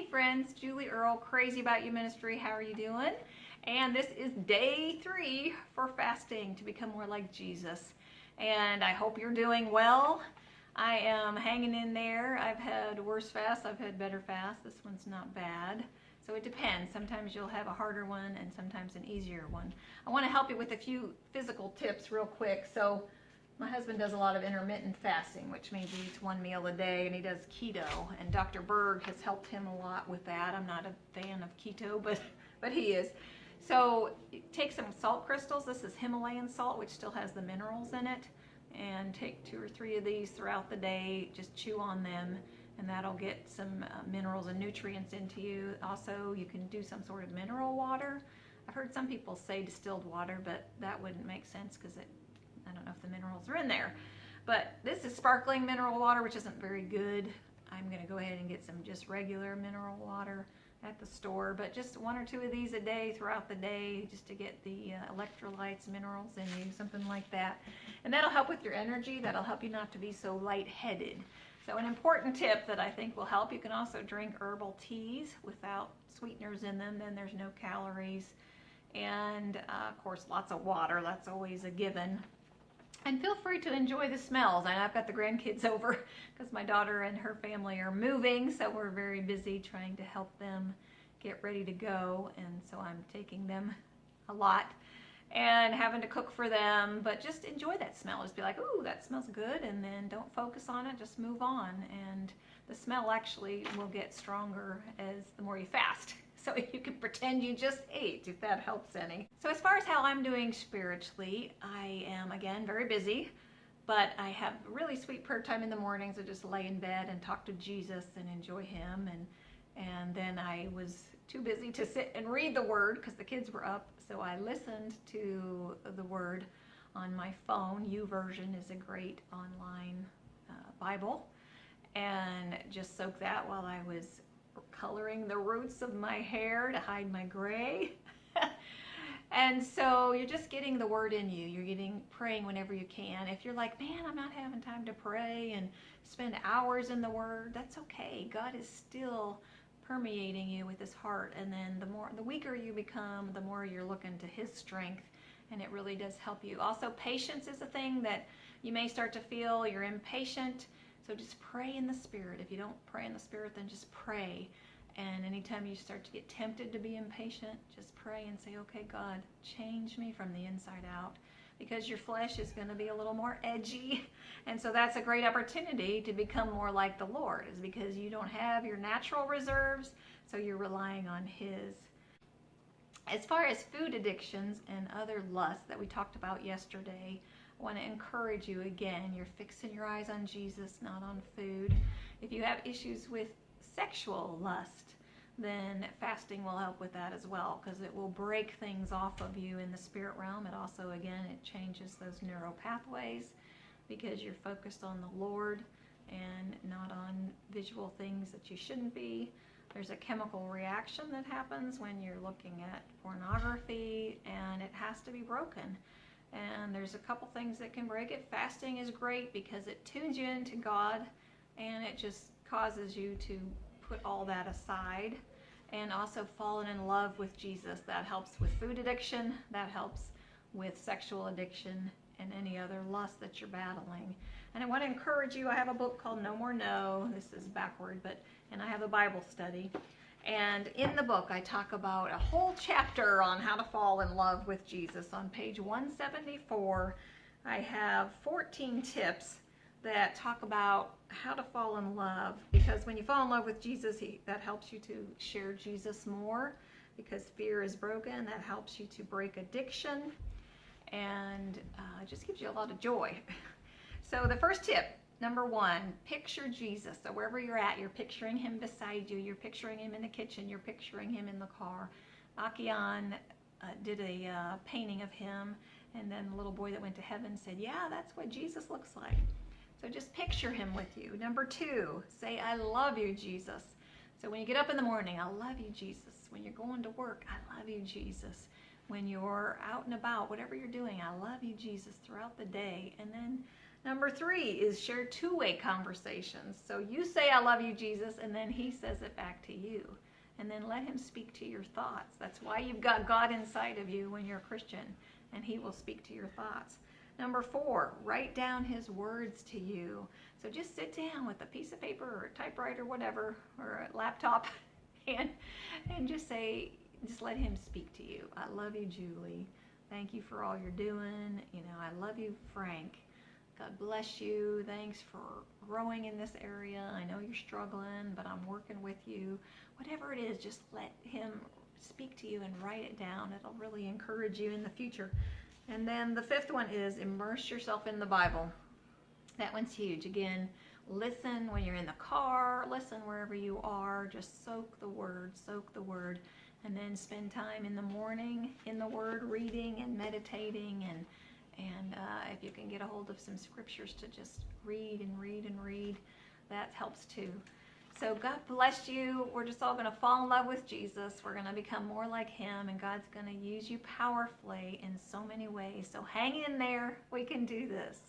friends, Julie Earl, Crazy About You Ministry. How are you doing? And this is day 3 for fasting to become more like Jesus. And I hope you're doing well. I am hanging in there. I've had worse fasts, I've had better fasts. This one's not bad. So it depends. Sometimes you'll have a harder one and sometimes an easier one. I want to help you with a few physical tips real quick. So my husband does a lot of intermittent fasting, which means he eats one meal a day, and he does keto. And Dr. Berg has helped him a lot with that. I'm not a fan of keto, but he is. So take some salt crystals. This is Himalayan salt, which still has the minerals in it. And take 2 or 3 of these throughout the day. Just chew on them, and that'll get some minerals and nutrients into you. Also, you can do some sort of mineral water. I've heard some people say distilled water, but that wouldn't make sense because I don't know if the minerals are in there. But this is sparkling mineral water, which isn't very good. I'm going to go ahead and get some just regular mineral water at the store, but just 1 or 2 of these a day throughout the day just to get the electrolytes, minerals in you, something like that. And that'll help with your energy. That'll help you not to be so lightheaded. So an important tip that I think will help, you can also drink herbal teas without sweeteners in them. Then there's no calories. And of course, lots of water. That's always a given. And feel free to enjoy the smells. And I've got the grandkids over because my daughter and her family are moving, so we're very busy trying to help them get ready to go. And so I'm taking them a lot and having to cook for them, but just enjoy that smell. Just be like, ooh, that smells good, and then don't focus on it, just move on. And the smell actually will get stronger as the more you fast. So you can pretend you just ate, if that helps any. So as far as how I'm doing spiritually, I am, again, very busy, but I have really sweet prayer time in the mornings. I just lay in bed and talk to Jesus and enjoy him. And then I was too busy to sit and read the Word because the kids were up, so I listened to the Word on my phone. YouVersion is a great online Bible, and just soaked that while I was coloring the roots of my hair to hide my gray. And so you're just getting the Word in you. You're praying whenever you can. If you're like, man, I'm not having time to pray and spend hours in the Word, that's okay. God is still permeating you with his heart. And then the weaker you become, the more you're looking to his strength, and it really does help you. Also, patience is a thing that you may start to feel. You're impatient, so just pray in the Spirit. If you don't pray in the Spirit, then just pray. And anytime you start to get tempted to be impatient, just pray and say, okay, God, change me from the inside out, because your flesh is going to be a little more edgy. And so that's a great opportunity to become more like the Lord, is because you don't have your natural reserves, so you're relying on his. As far as food addictions and other lusts that we talked about yesterday, I want to encourage you again, you're fixing your eyes on Jesus, not on food. If you have issues with sexual lust, then fasting will help with that as well, because it will break things off of you in the spirit realm. It also, again, it changes those neural pathways because you're focused on the Lord and not on visual things that you shouldn't be. There's a chemical reaction that happens when you're looking at pornography, and it has to be broken. And there's a couple things that can break it. Fasting is great because it tunes you into God, and it just causes you to put all that aside, and also falling in love with Jesus. That helps with food addiction, that helps with sexual addiction, and any other lust that you're battling. And I want to encourage you, I have a book called No More No. This is backward, and I have a Bible study. And in the book, I talk about a whole chapter on how to fall in love with Jesus. On page 174, I have 14 tips that talk about how to fall in love, because when you fall in love with Jesus, that helps you to share Jesus more, because fear is broken. That helps you to break addiction, and it just gives you a lot of joy. So the first tip, number 1, picture Jesus. So wherever you're at, you're picturing him beside you, you're picturing him in the kitchen, you're picturing him in the car. Akian did a painting of him, and then the little boy that went to heaven said, yeah, that's what Jesus looks like. So just picture him with you. Number 2, say, I love you, Jesus. So when you get up in the morning, I love you, Jesus. When you're going to work, I love you, Jesus. When you're out and about, whatever you're doing, I love you, Jesus, throughout the day. And then Number 3 is share two-way conversations. So you say, I love you, Jesus, and then he says it back to you. And then let him speak to your thoughts. That's why you've got God inside of you when you're a Christian, and he will speak to your thoughts. Number 4, write down his words to you. So just sit down with a piece of paper or a typewriter, whatever, or a laptop, and just let him speak to you. I love you, Julie. Thank you for all you're doing. I love you, Frank. God bless you. Thanks for growing in this area. I know you're struggling, but I'm working with you. Whatever it is, just let him speak to you and write it down. It'll really encourage you in the future. And then the 5th one is immerse yourself in the Bible. That one's huge. Again, listen when you're in the car, listen wherever you are. Just soak the word, and then spend time in the morning in the word, reading and meditating, and if you can get a hold of some scriptures to just read, that helps too. So God bless you. We're just all going to fall in love with Jesus. We're going to become more like him, and God's going to use you powerfully in so many ways. So hang in there. We can do this.